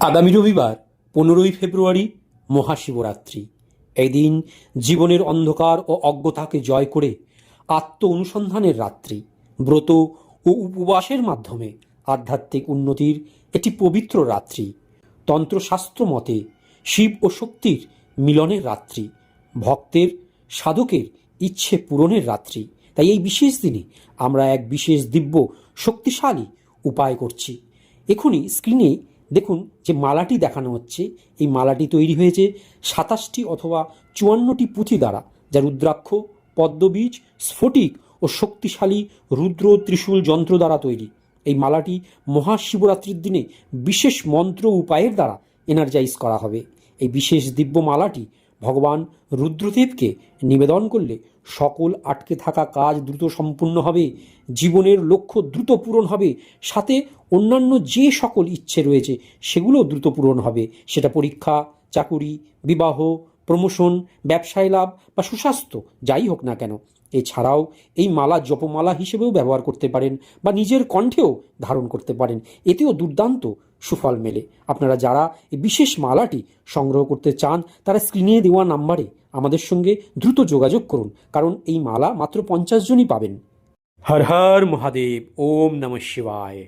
আগামী রবিবার 15ই ফেব্রুয়ারি মহাশিবরাত্রি। এই দিন জীবনের অন্ধকার ও অজ্ঞতাকে জয় করে আত্ম অনুসন্ধানের রাত্রি। ব্রত ও উপবাসের মাধ্যমে আধ্যাত্মিক উন্নতির একটি পবিত্র রাত্রি। তন্ত্রশাস্ত্র মতে শিব ও শক্তির মিলনের রাত্রি, ভক্তের সাধকের ইচ্ছে পূরণের রাত্রি। তাই এই বিশেষ দিনে আমরা এক বিশেষ দিব্য শক্তিশালী উপায় করছি। এখনই স্ক্রিনে দেখুন যে মালাটি দেখানো হচ্ছে, এই মালাটি তৈরি হয়েছে 27টি অথবা 54টি পুঁথি দ্বারা, যা রুদ্রাক্ষ, পদ্মবীজ, স্ফটিক ও শক্তিশালী রুদ্র ত্রিশূল যন্ত্র দ্বারা তৈরি। এই মালাটি মহাশিবরাত্রির দিনে বিশেষ মন্ত্র উপায়ের দ্বারা এনার্জাইজ করা হবে। এই বিশেষ দিব্য মালাটি ভগবান রুদ্রদেবকে নিবেদন করলে সকল আটকে থাকা কাজ দ্রুত সম্পূর্ণ হবে, জীবনের লক্ষ্য দ্রুত পূরণ হবে, সাথে অন্যান্য যে সকল ইচ্ছে রয়েছে সেগুলো দ্রুত পূরণ হবে। সেটা পরীক্ষা, চাকুরি, বিবাহ, প্রমোশন, ব্যবসায় লাভ বা সুস্বাস্থ্য যাই হোক না কেন। এছাড়াও এই মালা জপমালা হিসেবেও ব্যবহার করতে পারেন বা নিজের কণ্ঠেও ধারণ করতে পারেন, এতেও দুর্দান্ত সুফল মেলে। আপনারা যারা এই বিশেষ মালাটি সংগ্রহ করতে চান তারা স্ক্রিনে দেওয়া নাম্বারে আমাদের সঙ্গে দ্রুত যোগাযোগ করুন, কারণ এই মালা মাত্র 50 জনই পাবেন। হর হর মহাদেব। ওম নমঃ শিবায়।